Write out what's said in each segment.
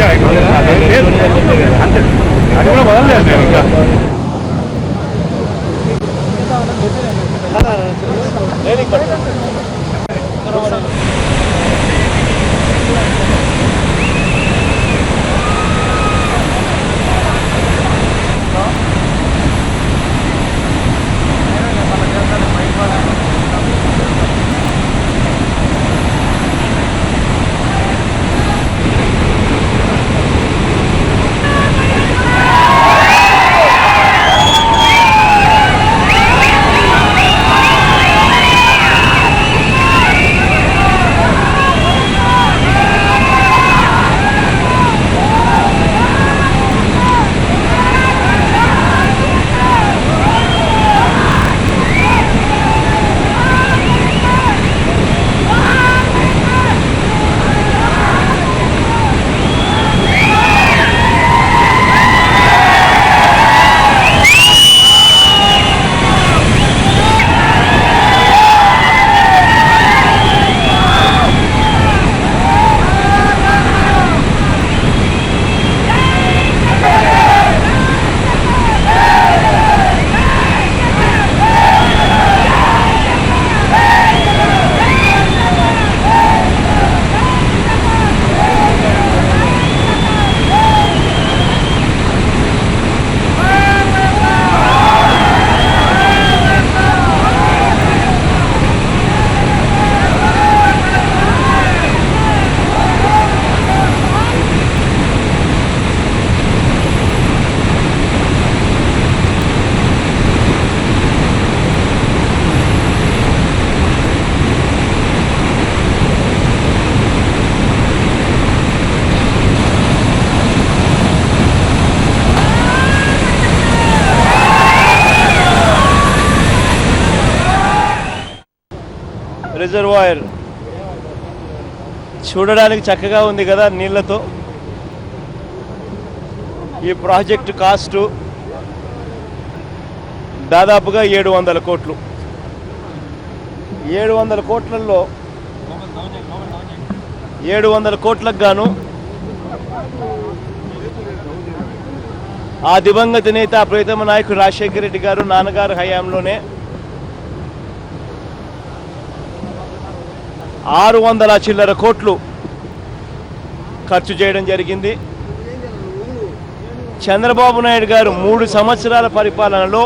అది కూడా వదలలేదు నేను ఇంకా. రిజర్వాయర్ చూడడానికి చక్కగా ఉంది కదా నీళ్లతో. ఈ ప్రాజెక్టు కాస్టు దాదాపుగా 700 కోట్లు. 700 కోట్లలో 700 కోట్లకు గాను ఆ దివంగత నేత ప్రియతమ నాయకుడు రాజశేఖర రెడ్డి గారు నాన్నగారు హయాంలోనే 600 చిల్లర కోట్లు ఖర్చు చేయడం జరిగింది. చంద్రబాబు నాయుడు గారు 3 సంవత్సరాల పరిపాలనలో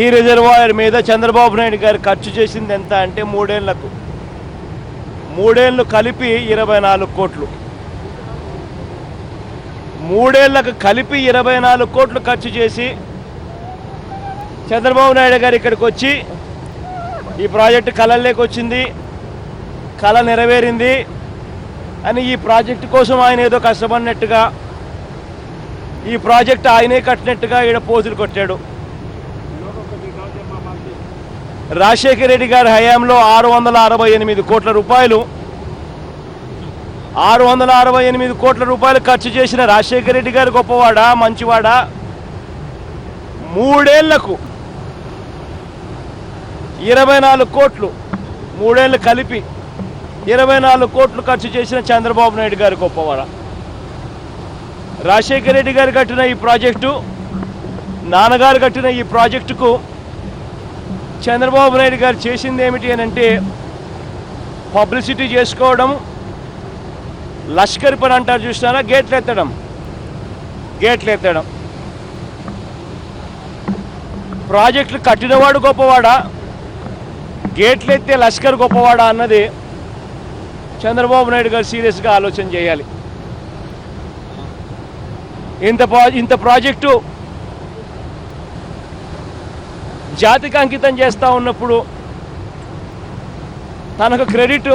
ఈ రిజర్వాయర్ మీద చంద్రబాబు నాయుడు గారు ఖర్చు చేసింది ఎంత అంటే 3 ఏళ్ళు కలిపి 24 కోట్లు. 3 ఏళ్లకు కలిపి 24 కోట్లు ఖర్చు చేసి చంద్రబాబు నాయుడు గారు ఇక్కడికి వచ్చి ఈ ప్రాజెక్టు కళల్లోకి వచ్చింది, కళ నెరవేరింది అని ఈ ప్రాజెక్టు కోసం ఆయన ఏదో కష్టపడినట్టుగా, ఈ ప్రాజెక్టు ఆయనే కట్టినట్టుగా ఈడ పోజులు కొట్టాడు. రాజశేఖర రెడ్డి గారి హయాంలో 668 కోట్ల రూపాయలు 668 కోట్ల రూపాయలు ఖర్చు చేసిన రాజశేఖర రెడ్డి గారు గొప్పవాడా మంచివాడా? 3 ఏళ్లకు 24 కోట్లు, 3 ఏళ్ళు కలిపి 24 కోట్లు ఖర్చు చేసిన చంద్రబాబు నాయుడు గారు గొప్పవాడా? రాజశేఖర రెడ్డి గారు కట్టిన ఈ ప్రాజెక్టు, నాన్నగారు కట్టిన ఈ ప్రాజెక్టుకు చంద్రబాబు నాయుడు గారు చేసింది ఏమిటి అని అంటే పబ్లిసిటీ చేసుకోవడం, లష్కర్ పని అంటారు చూసినారా, గేట్లు ఎత్తడం. ప్రాజెక్టులు కట్టినవాడు గొప్పవాడా, గేట్లు ఎత్తే లష్కర్ గొప్పవాడా అన్నది చంద్రబాబు నాయుడు గారు సీరియస్గా ఆలోచన చేయాలి. ఇంత ప్రాజెక్టు జాతికి అంకితం చేస్తూ ఉన్నప్పుడు తనకు క్రెడిట్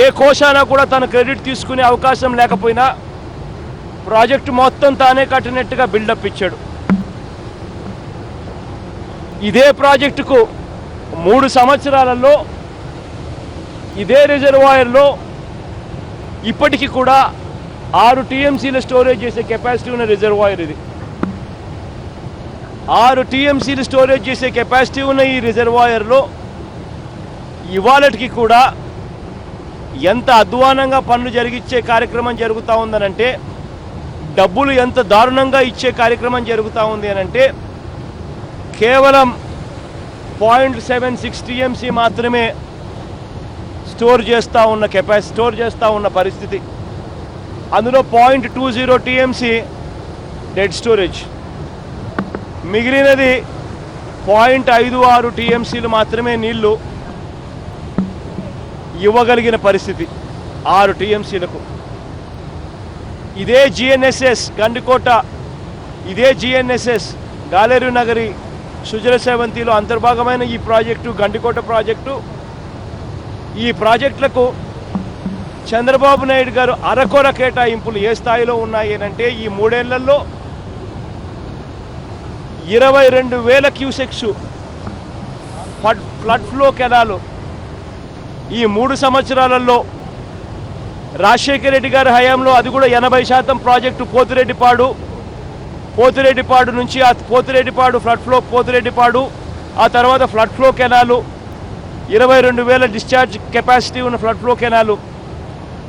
ఏ కోశానా కూడా తన క్రెడిట్ తీసుకునే అవకాశం లేకపోయినా ప్రాజెక్టు మొత్తం తానే కట్టినట్టుగా బిల్డప్ ఇచ్చాడు. ఇదే ప్రాజెక్టుకు 3 సంవత్సరాలలో ఇదే రిజర్వాయర్లో ఇప్పటికీ కూడా 6 టీఎంసీల స్టోరేజ్ చేసే కెపాసిటీ ఉన్న రిజర్వాయర్ ఇది. 6 టీఎంసీలు స్టోరేజ్ చేసే కెపాసిటీ ఉన్న ఈ రిజర్వాయర్లో ఇవాళకి కూడా ఎంత అధ్వానంగా పనులు జరిగిచ్చే కార్యక్రమం జరుగుతూ ఉందనంటే, డబ్బులు ఎంత దారుణంగా ఇచ్చే కార్యక్రమం జరుగుతూ ఉంది అనంటే, కేవలం 0.76 టీఎంసీ మాత్రమే స్టోర్ చేస్తూ ఉన్న పరిస్థితి. అందులో 0.20 టీఎంసీ డెడ్ స్టోరేజ్, మిగిలినది 0.56 టీఎంసీలు మాత్రమే నీళ్లు ఇవ్వగలిగిన పరిస్థితి 6 టీఎంసీలకు. ఇదే జిఎన్ఎస్ఎస్ గండికోట, ఇదే జిఎన్ఎస్ఎస్ గాలేరు నగరి సుజల సేవంతిలో అంతర్భాగమైన ఈ ప్రాజెక్టు గండికోట ప్రాజెక్టు, ఈ ప్రాజెక్టులకు చంద్రబాబు నాయుడు గారు అరకొర కేటాయింపులు ఏ స్థాయిలో ఉన్నాయి అంటే, ఈ 3 ఏళ్లలో 22,000 క్యూసెక్స్ ఫ్లడ్ ఫ్లో కెనాలు ఈ 3 సంవత్సరాలలో రాజశేఖర రెడ్డి గారి హయాంలో అది కూడా 80% ప్రాజెక్టు పోతిరెడ్డిపాడు నుంచి ఆ పోతిరెడ్డిపాడు ఫ్లడ్ ఫ్లో పోతిరెడ్డిపాడు, ఆ తర్వాత flood flow canal 22,000 discharge capacity ఉన్న ఫ్లడ్ ఫ్లో కెనాలు,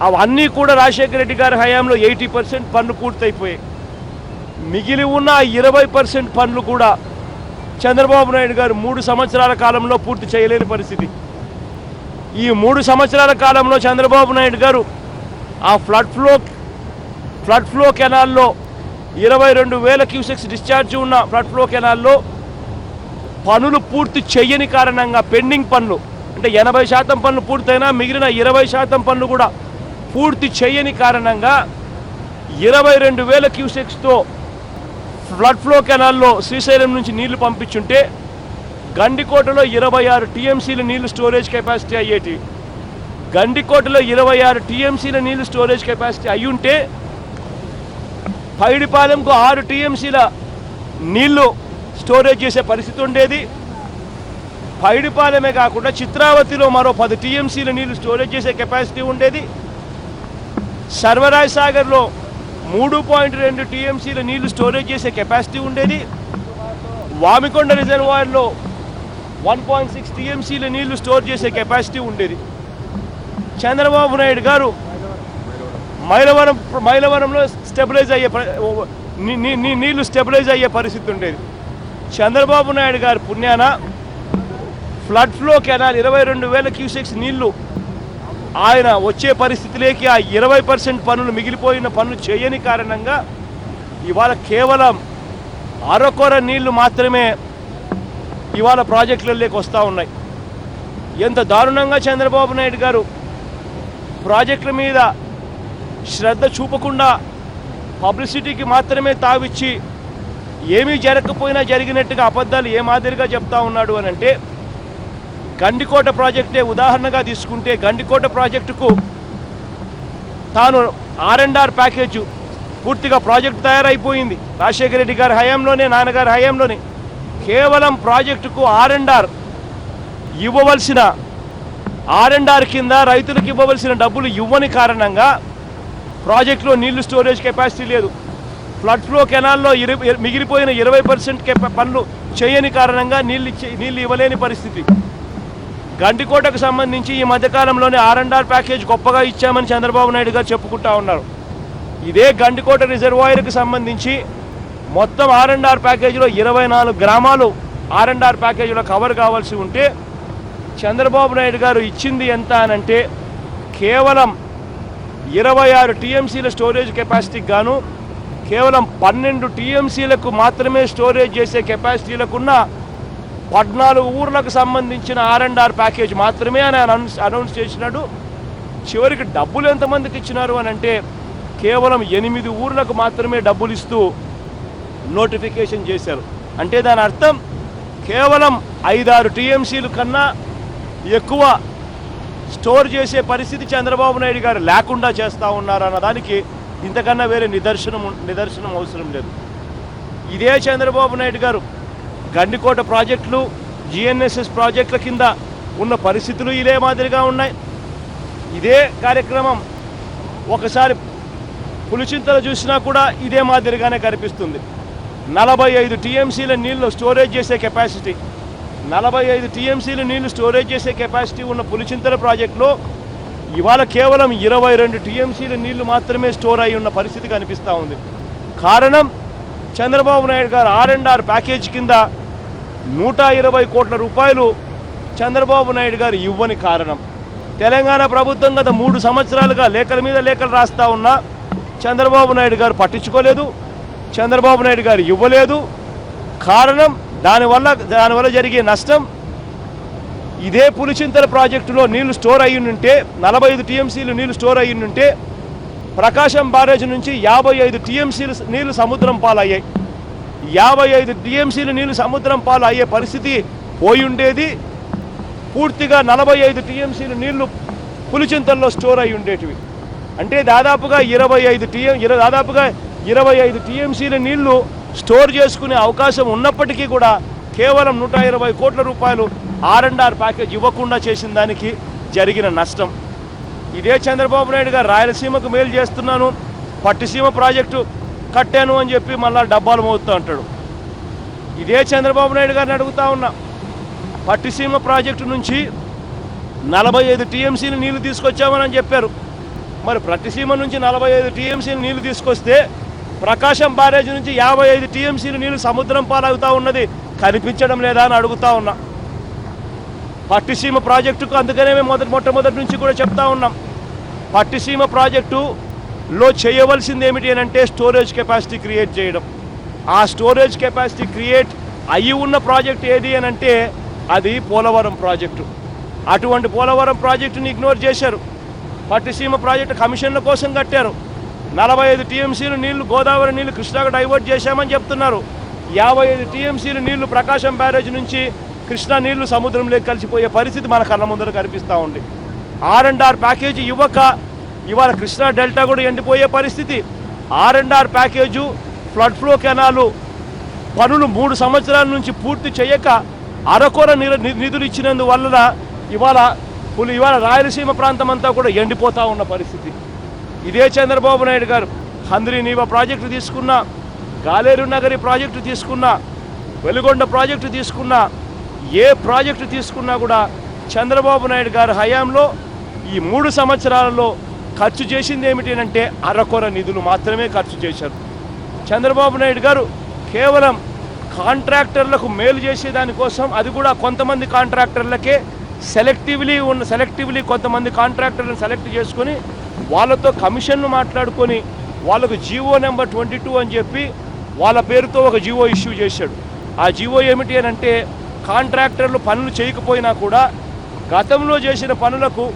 అవన్నీ కూడా రాజశేఖర రెడ్డి గారి హయాంలో 80% పనులు పూర్తయిపోయాయి. మిగిలి ఉన్న 20% పనులు కూడా చంద్రబాబు నాయుడు గారు 3 సంవత్సరాల కాలంలో పూర్తి చేయలేని పరిస్థితి. ఈ 3 సంవత్సరాల కాలంలో చంద్రబాబు నాయుడు గారు ఆ ఫ్లడ్ ఫ్లో కెనాల్లో 22,000 క్యూసెక్స్ డిశ్చార్జ్ ఉన్న ఫ్లడ్ ఫ్లో కెనాల్లో పనులు పూర్తి చేయని కారణంగా, పెండింగ్ పనులు అంటే 80% పనులు పూర్తయినా మిగిలిన 20% పనులు కూడా పూర్తి చేయని కారణంగా 22,000 క్యూసెక్స్తో ఫ్లడ్ ఫ్లో కెనాల్లో శ్రీశైలం నుంచి నీళ్లు పంపించుంటే గండికోటలో 26 టీఎంసీల నీళ్లు స్టోరేజ్ కెపాసిటీ అయ్యేటి. గండికోటలో 26 టీఎంసీల నీళ్లు స్టోరేజ్ కెపాసిటీ అయ్యుంటే పైడిపాలెంకు 6 టీఎంసీల నీళ్లు స్టోరేజ్ చేసే పరిస్థితి ఉండేది. పైడిపాలెమే కాకుండా చిత్రావతిలో మరో 10 టీఎంసీల నీళ్లు స్టోరేజ్ చేసే కెపాసిటీ ఉండేది. సర్వరాజ్ సాగర్లో 3.2 టీఎంసీల నీళ్లు స్టోరేజ్ చేసే కెపాసిటీ ఉండేది. వామికొండ రిజర్వాయర్లో 1.6 టీఎంసీల నీళ్లు స్టోర్ చేసే కెపాసిటీ ఉండేది. చంద్రబాబు నాయుడు గారు మైలవరంలో నీళ్లు స్టెబిలైజ్ అయ్యే పరిస్థితి ఉండేది. చంద్రబాబు నాయుడు గారు పుణ్యాన ఫ్లడ్ ఫ్లో కెనాల్ 22,000 క్యూసెక్స్ నీళ్లు ఆయన వచ్చే పరిస్థితిలోకి ఆ 20% పనులు మిగిలిపోయిన పనులు చేయని కారణంగా ఇవాళ కేవలం అరకొర నీళ్లు మాత్రమే ఇవాళ ప్రాజెక్టులలోకి వస్తూ ఉన్నాయి. ఎంత దారుణంగా చంద్రబాబు నాయుడు గారు ప్రాజెక్టుల మీద శ్రద్ధ చూపకుండా పబ్లిసిటీకి మాత్రమే తావిచ్చి ఏమీ జరగకపోయినా జరిగినట్టుగా అబద్ధాలు ఏ మాదిరిగా చెప్తా ఉన్నాడు అని అంటే, గండికోట ప్రాజెక్టే ఉదాహరణగా తీసుకుంటే, గండికోట ప్రాజెక్టుకు తాను R&R ప్యాకేజు పూర్తిగా ప్రాజెక్టు తయారైపోయింది. రాజశేఖర రెడ్డి గారి హయాంలోనే, నాన్నగారి హయాంలోనే కేవలం ప్రాజెక్టుకు R&R ఇవ్వవలసిన R&R కింద రైతులకు ఇవ్వవలసిన డబ్బులు ఇవ్వని కారణంగా ప్రాజెక్టులో నీళ్లు స్టోరేజ్ కెపాసిటీ లేదు. ఫ్లడ్ ఫ్లో కెనాల్లో మిగిలిపోయిన 20% పనులు చేయని కారణంగా నీళ్ళు ఇవ్వలేని పరిస్థితి. గండికోటకు సంబంధించి ఈ మధ్యకాలంలోనే R&R ప్యాకేజ్ గొప్పగా ఇచ్చామని చంద్రబాబు నాయుడు గారు చెప్పుకుంటా ఉన్నారు. ఇదే గండికోట రిజర్వాయర్కి సంబంధించి మొత్తం R&R ప్యాకేజీలో 24 గ్రామాలు R&R ప్యాకేజీలో కవర్ కావాల్సి ఉంటే చంద్రబాబు నాయుడు గారు ఇచ్చింది ఎంత అనంటే కేవలం 26 టీఎంసీల స్టోరేజ్ కెపాసిటీకి గాను కేవలం 12 టీఎంసీలకు మాత్రమే స్టోరేజ్ చేసే కెపాసిటీలకున్న 14 ఊర్లకు సంబంధించిన R&R ప్యాకేజ్ మాత్రమే అని అనౌన్స్ చేసినాడు. చివరికి డబ్బులు ఎంతమందికి ఇచ్చినారు అని అంటే కేవలం 8 ఊర్లకు మాత్రమే డబ్బులు ఇస్తూ నోటిఫికేషన్ చేశారు. అంటే దాని అర్థం కేవలం 5-6 టీఎంసీలు కన్నా ఎక్కువ స్టోర్ చేసే పరిస్థితి చంద్రబాబు నాయుడు గారు లేకుండా చేస్తూ ఉన్నారన్న దానికి ఇంతకన్నా వేరే నిదర్శనం అవసరం లేదు. ఇదే చంద్రబాబు నాయుడు గారు గండికోట ప్రాజెక్టులు, జిఎన్ఎస్ఎస్ ప్రాజెక్టుల కింద ఉన్న పరిస్థితులు ఇదే మాదిరిగా ఉన్నాయి. ఇదే కార్యక్రమం ఒకసారి పులిచింతలు చూసినా కూడా ఇదే మాదిరిగానే కనిపిస్తుంది. 45 టీఎంసీల నీళ్లు స్టోరేజ్ చేసే కెపాసిటీ, 45 టీఎంసీలు నీళ్లు స్టోరేజ్ చేసే కెపాసిటీ ఉన్న పులిచింతల ప్రాజెక్టులో ఇవాళ కేవలం 22 టీఎంసీల నీళ్లు మాత్రమే స్టోర్ అయి ఉన్న పరిస్థితి కనిపిస్తూ ఉంది. కారణం చంద్రబాబు నాయుడు గారు R&R ప్యాకేజ్ కింద 120 కోట్ల రూపాయలు చంద్రబాబు నాయుడు గారు ఇవ్వని కారణం. తెలంగాణ ప్రభుత్వం గత 3 సంవత్సరాలుగా లేఖల మీద లేఖలు రాస్తా ఉన్నా చంద్రబాబు నాయుడు గారు పట్టించుకోలేదు, చంద్రబాబు నాయుడు గారు ఇవ్వలేదు. కారణం దానివల్ల జరిగే నష్టం ఇదే పులిచింతల ప్రాజెక్టులో నీళ్లు స్టోర్ అయ్యింటే 45 టీఎంసీలు నీళ్లు స్టోర్ అయ్యింటే ప్రకాశం బ్యారేజ్ నుంచి 55 టీఎంసీలు నీళ్లు సముద్రం పాలయ్యాయి. 55 టీఎంసీలు నీళ్లు సముద్రం పాలు అయ్యే పరిస్థితి పోయి ఉండేది. పూర్తిగా 45 టీఎంసీలు నీళ్లు పులిచింతల్లో స్టోర్ అయి ఉండేటివి. అంటే దాదాపుగా 25 టీఎంసీల నీళ్లు స్టోర్ చేసుకునే అవకాశం ఉన్నప్పటికీ కూడా కేవలం 120 కోట్ల రూపాయలు R&R ప్యాకేజ్ ఇవ్వకుండా చేసిన దానికి జరిగిన నష్టం. ఇదే చంద్రబాబు నాయుడు గారు రాయలసీమకు మేలు చేస్తున్నాను, పట్టిసీమ ప్రాజెక్టు కట్టాను అని చెప్పి మళ్ళా డబ్బాలు మోగుతూ అంటాడు. ఇదే చంద్రబాబు నాయుడు గారిని అడుగుతా ఉన్నా, పట్టిసీమ ప్రాజెక్టు నుంచి 45 టీఎంసీలు నీళ్లు తీసుకొచ్చామని చెప్పారు. మరి పట్టిసీమ నుంచి 45 టీఎంసీలు నీళ్లు తీసుకొస్తే ప్రకాశం బ్యారేజ్ నుంచి 55 టీఎంసీలు నీళ్లు సముద్రం పాలవుతూ ఉన్నది కనిపించడం లేదా అని అడుగుతా ఉన్నా. పట్టిసీమ ప్రాజెక్టుకు అందుకనే మేము మొట్టమొదటి నుంచి కూడా చెప్తా ఉన్నాం, పట్టిసీమ ప్రాజెక్టులో చేయవలసింది ఏమిటి అంటే స్టోరేజ్ కెపాసిటీ క్రియేట్ చేయడం. ఆ స్టోరేజ్ కెపాసిటీ క్రియేట్ అయ్యి ఉన్న ప్రాజెక్ట్ ఏది అని అంటే అది పోలవరం ప్రాజెక్టు. అటువంటి పోలవరం ప్రాజెక్టుని ఇగ్నోర్ చేశారు. పట్టిసీమ ప్రాజెక్టు కమిషన్ల కోసం కట్టారు. 45 టీఎంసీలు నీళ్లు గోదావరి నీళ్లు కృష్ణాకు డైవర్ట్ చేశామని చెప్తున్నారు. 55 టీఎంసీలు నీళ్లు ప్రకాశం బ్యారేజ్ నుంచి కృష్ణా నీళ్లు సముద్రంలోకి కలిసిపోయే పరిస్థితి మన కళ్ళ ముందర కనిపిస్తూ ఉంది. R&R ప్యాకేజీ ఇవ్వక ఇవాళ కృష్ణా డెల్టా కూడా ఎండిపోయే పరిస్థితి. R&R package flood flow canal పనులు 3 సంవత్సరాల నుంచి పూర్తి చేయక అరకొర నిధులు ఇచ్చినందువల్ల ఇవాళ రాయలసీమ ప్రాంతం అంతా కూడా ఎండిపోతూ ఉన్న పరిస్థితి. ఇదే చంద్రబాబు నాయుడు గారు హంద్రీ నీవా ప్రాజెక్టు తీసుకున్నా, గాలేరు నగరి ప్రాజెక్టు తీసుకున్నా, వెలుగొండ ప్రాజెక్టు తీసుకున్నా, ఏ ప్రాజెక్టు తీసుకున్నా కూడా చంద్రబాబు నాయుడు గారు హయాంలో ఈ 3 సంవత్సరాలలో ఖర్చు చేసింది ఏమిటి అంటే అరకొర నిధులు మాత్రమే ఖర్చు చేశారు. చంద్రబాబు నాయుడు గారు కేవలం కాంట్రాక్టర్లకు మేలు చేసేదానికోసం, అది కూడా కొంతమంది కాంట్రాక్టర్లకే సెలెక్టివ్లీ కొంతమంది కాంట్రాక్టర్లను సెలెక్ట్ చేసుకొని వాళ్ళతో కమిషన్లు మాట్లాడుకొని వాళ్ళకు జీవో నెంబర్ 22 అని చెప్పి వాళ్ళ పేరుతో ఒక జీవో ఇష్యూ చేశాడు. ఆ జీవో ఏమిటి అని అంటే కాంట్రాక్టర్లు పనులు చేయకపోయినా కూడా గతంలో చేసిన పనులకు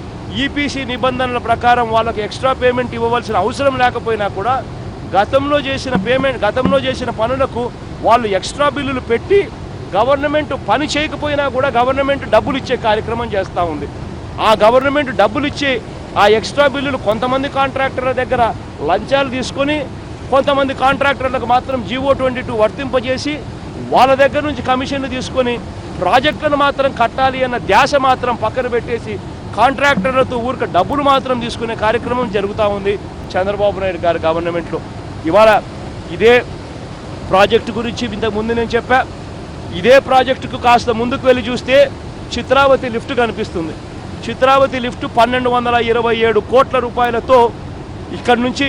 ఈపీసీ నిబంధనల ప్రకారం వాళ్ళకు ఎక్స్ట్రా పేమెంట్ ఇవ్వవలసిన అవసరం లేకపోయినా కూడా గతంలో చేసిన పనులకు వాళ్ళు ఎక్స్ట్రా బిల్లులు పెట్టి గవర్నమెంట్ పని చేయకపోయినా కూడా గవర్నమెంట్ డబ్బులు ఇచ్చే కార్యక్రమం చేస్తూ ఉంది. ఆ గవర్నమెంట్ డబ్బులు ఇచ్చే ఆ ఎక్స్ట్రా బిల్లులు కొంతమంది కాంట్రాక్టర్ల దగ్గర లంచాలు తీసుకొని కొంతమంది కాంట్రాక్టర్లకు మాత్రం జీవో 22 వర్తింపజేసి వాళ్ళ దగ్గర నుంచి కమిషన్లు తీసుకొని ప్రాజెక్టులను మాత్రం కట్టాలి అన్న ధ్యాస మాత్రం పక్కన పెట్టేసి కాంట్రాక్టర్లతో ఊరిక డబ్బులు మాత్రం తీసుకునే కార్యక్రమం జరుగుతూ ఉంది చంద్రబాబు నాయుడు గారి గవర్నమెంట్లో. ఇవాళ ఇదే ప్రాజెక్టు గురించి ఇంతకుముందు నేను చెప్పా. ఇదే ప్రాజెక్టుకు కాస్త ముందుకు వెళ్ళి చూస్తే చిత్రావతి లిఫ్ట్ కనిపిస్తుంది. చిత్రావతి లిఫ్ట్ 1227 కోట్ల రూపాయలతో ఇక్కడి నుంచి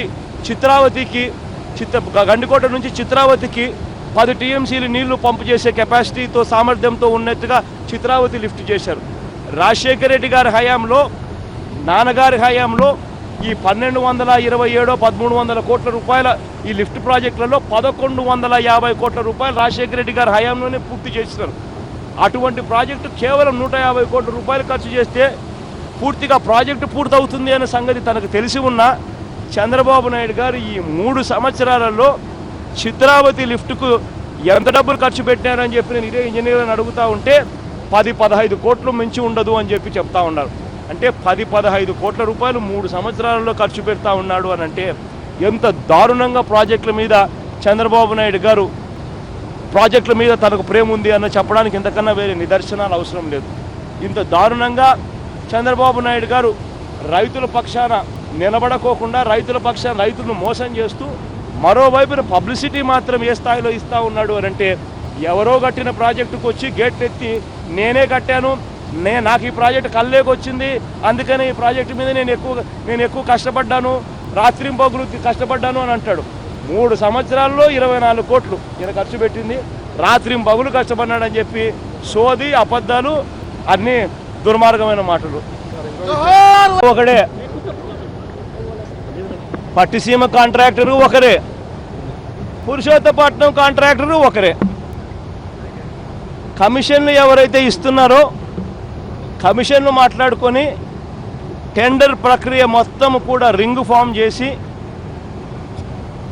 గండికోట నుంచి చిత్రావతికి 10 టీఎంసీలు నీళ్లు పంపు చేసే కెపాసిటీతో సామర్థ్యంతో ఉన్నట్టుగా చిత్రావతి లిఫ్ట్ చేశారు. రాజశేఖర రెడ్డి గారి హయాంలో, నాన్నగారి హయాంలో ఈ 1227-1300 కోట్ల రూపాయల ఈ లిఫ్ట్ ప్రాజెక్టులలో 1150 కోట్ల రూపాయలు రాజశేఖర రెడ్డి గారి హయాంలోనే పూర్తి చేసినారు. అటువంటి ప్రాజెక్టు కేవలం 150 కోట్ల రూపాయలు ఖర్చు చేస్తే పూర్తిగా ప్రాజెక్టు పూర్తవుతుంది అనే సంగతి తనకు తెలిసి ఉన్న చంద్రబాబు నాయుడు గారు ఈ 3 సంవత్సరాలలో చిత్రావతి లిఫ్ట్కు ఎంత డబ్బులు ఖర్చు పెట్టారని చెప్పి నేను ఇదే ఇంజనీర్ని అడుగుతూ ఉంటే 10-15 కోట్లు మించి ఉండదు అని చెప్పి చెప్తా ఉన్నారు. అంటే 10-15 కోట్ల రూపాయలు 3 సంవత్సరాలలో ఖర్చు పెడతా ఉన్నాడు అని అంటే ఎంత దారుణంగా ప్రాజెక్టుల మీద చంద్రబాబు నాయుడు గారు ప్రాజెక్టుల మీద తనకు ప్రేమ ఉంది అన్న చెప్పడానికి ఇంతకన్నా వేరే నిదర్శనాలు అవసరం లేదు. ఇంత దారుణంగా చంద్రబాబు నాయుడు గారు రైతుల పక్షాన నిలబడకోకుండా రైతులను మోసం చేస్తూ మరోవైపున పబ్లిసిటీ మాత్రం ఏ స్థాయిలో ఇస్తూ ఉన్నాడు అని అంటే ఎవరో కట్టిన ప్రాజెక్టుకు వచ్చి గేట్ ఎత్తి నేనే కట్టాను, నాకు ఈ ప్రాజెక్ట్ కళ్ళేకి వచ్చింది, అందుకని ఈ ప్రాజెక్టు మీద నేను ఎక్కువ కష్టపడ్డాను, రాత్రింపగులు కష్టపడ్డాను అని అంటాడు. 3 సంవత్సరాల్లో 24 కోట్లు ఈయన ఖర్చు పెట్టింది, రాత్రింపగులు కష్టపడ్డాడని చెప్పి సోది అబద్ధాలు అన్నీ దుర్మార్గమైన మాటలు. ఒకడే పట్టిసీమ కాంట్రాక్టరు ఒకరే, పురుషోత్తపట్నం కాంట్రాక్టరు ఒకరే. కమిషన్లు ఎవరైతే ఇస్తున్నారో కమిషన్లు మాట్లాడుకొని టెండర్ ప్రక్రియ మొత్తం కూడా రింగ్ ఫామ్ చేసి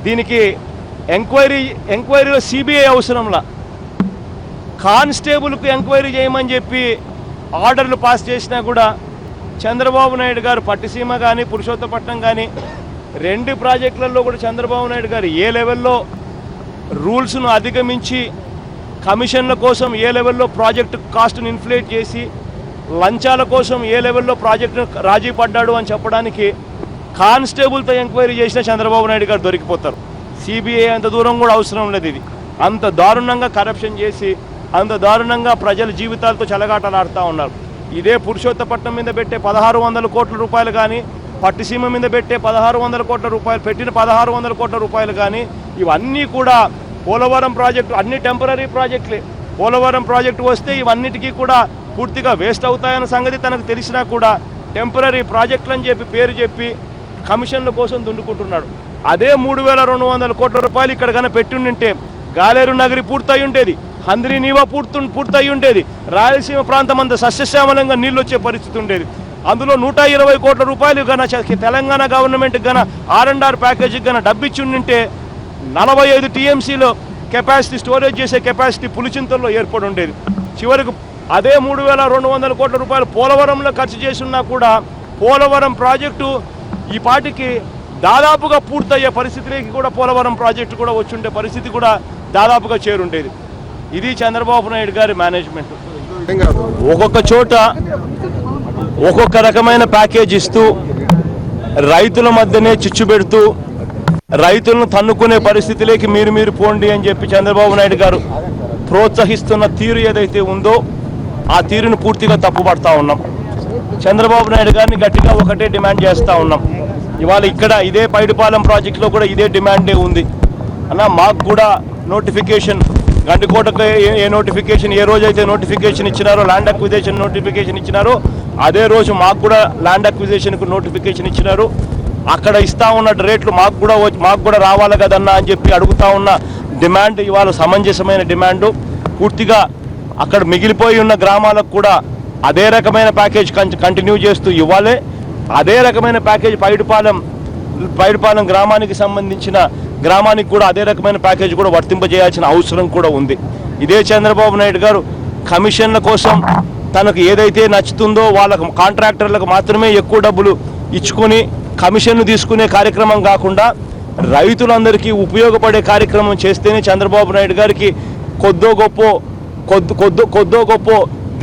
దీనికి ఎంక్వైరీలో సిబిఐ అవసరంలా కానిస్టేబుల్కు ఎంక్వైరీ చేయమని చెప్పి ఆర్డర్లు పాస్ చేసినా కూడా చంద్రబాబు నాయుడు గారు పట్టిసీమ కానీ పురుషోత్తపట్నం కానీ 2 ప్రాజెక్టులలో కూడా చంద్రబాబు నాయుడు గారు ఏ లెవెల్లో రూల్స్ను అధిగమించి కమిషన్ల కోసం ఏ లెవెల్లో ప్రాజెక్టు కాస్ట్ను ఇన్ఫ్లేట్ చేసి లంచాల కోసం ఏ లెవెల్లో ప్రాజెక్టును రాజీ పడ్డాడు అని చెప్పడానికి కానిస్టేబుల్తో ఎంక్వైరీ చేసిన చంద్రబాబు నాయుడు గారు దొరికిపోతారు. సిబిఐ అంత దూరం కూడా అవసరం లేదు. ఇది అంత దారుణంగా కరప్షన్ చేసి అంత దారుణంగా ప్రజల జీవితాలతో చెలగాటలాడుతూ ఉన్నారు. ఇదే పురుషోత్తపట్నం మీద పెట్టే 1600 కోట్ల రూపాయలు కానీ, పట్టిసీమ మీద పెట్టే 1600 కోట్ల రూపాయలు, పెట్టిన 1600 కోట్ల రూపాయలు కానీ ఇవన్నీ కూడా పోలవరం ప్రాజెక్టు అన్ని టెంపరీ ప్రాజెక్టులే. పోలవరం ప్రాజెక్టు వస్తే ఇవన్నిటికీ కూడా పూర్తిగా వేస్ట్ అవుతాయన్న సంగతి తనకు తెలిసినా కూడా టెంపరీ ప్రాజెక్టులు అని చెప్పి పేరు చెప్పి కమిషన్ల కోసం దుండుకుంటున్నాడు. అదే 3200 కోట్ల రూపాయలు ఇక్కడ కన్నా పెట్టుంటే గాలేరు నగరి పూర్తయి ఉండేది, హంద్రీ నీవా పూర్తయి ఉండేది, రాయలసీమ ప్రాంతం అంతా సస్యశ్యామలంగా నీళ్ళు వచ్చే పరిస్థితి ఉండేది. అందులో 120 కోట్ల రూపాయలు గన తెలంగాణ గవర్నమెంట్కి గన R&R ప్యాకేజీకి గన డబ్బిచ్చి ఉంటే 45 టీఎంసీలో కెపాసిటీ స్టోరేజ్ చేసే కెపాసిటీ పులిచింతల్లో ఏర్పడి ఉండేది. చివరికి అదే 3200 కోట్ల రూపాయలు పోలవరంలో ఖర్చు చేసి ఉన్నా కూడా పోలవరం ప్రాజెక్టు ఈ పాటికి దాదాపుగా పూర్తయ్యే పరిస్థితిలోకి కూడా పోలవరం ప్రాజెక్టు కూడా వచ్చుండే పరిస్థితి కూడా దాదాపుగా చేరుండేది. ఇది చంద్రబాబు నాయుడు గారి మేనేజ్మెంట్. ఒక్కొక్క చోట ఒక్కొక్క రకమైన ప్యాకేజ్ ఇస్తూ రైతుల మధ్యనే చిచ్చు పెడుతూ రైతులను తన్నుకునే పరిస్థితిలోకి మీరు పోండి అని చెప్పి చంద్రబాబు నాయుడు గారు ప్రోత్సహిస్తున్న తీరు ఏదైతే ఉందో ఆ తీరును పూర్తిగా తప్పుపడతా ఉన్నాం. చంద్రబాబు నాయుడు గారిని గట్టిగా ఒకటే డిమాండ్ చేస్తూ ఉన్నాం. ఇవాళ ఇక్కడ ఇదే పైడిపాలెం ప్రాజెక్టులో కూడా ఇదే డిమాండే ఉంది అన్న. మాకు కూడా నోటిఫికేషన్ గండికోటకు ఏ నోటిఫికేషన్ ఏ రోజైతే నోటిఫికేషన్ ఇచ్చినారో, ల్యాండ్ అక్విజిషన్ నోటిఫికేషన్ ఇచ్చినారో అదే రోజు మాకు కూడా ల్యాండ్ అక్విజిషన్కు నోటిఫికేషన్ ఇచ్చినారు. అక్కడ ఇస్తా ఉన్న రేట్లు మాకు కూడా రావాలి కదన్నా అని చెప్పి అడుగుతా ఉన్న డిమాండ్ ఇవాళ సమంజసమైన డిమాండు. పూర్తిగా అక్కడ మిగిలిపోయి ఉన్న గ్రామాలకు కూడా అదే రకమైన ప్యాకేజ్ కంటిన్యూ చేస్తూ ఇవ్వాలి. అదే రకమైన ప్యాకేజ్ పైడిపాలెం గ్రామానికి సంబంధించిన గ్రామానికి కూడా అదే రకమైన ప్యాకేజ్ కూడా వర్తింపజేయాల్సిన అవసరం కూడా ఉంది. ఇదే చంద్రబాబు నాయుడు గారు కమిషన్ల కోసం తనకు ఏదైతే నచ్చుతుందో వాళ్ళకు కాంట్రాక్టర్లకు మాత్రమే ఎక్కువ డబ్బులు ఇచ్చుకొని కమిషన్లు తీసుకునే కార్యక్రమం కాకుండా రైతులందరికీ ఉపయోగపడే కార్యక్రమం చేస్తేనే చంద్రబాబు నాయుడు గారికి కొద్దో గొప్ప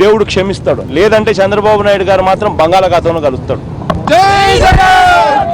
దేవుడు క్షమిస్తాడు. లేదంటే చంద్రబాబు నాయుడు గారు మాత్రం బంగాళాఖాతంలో కలుస్తాడు.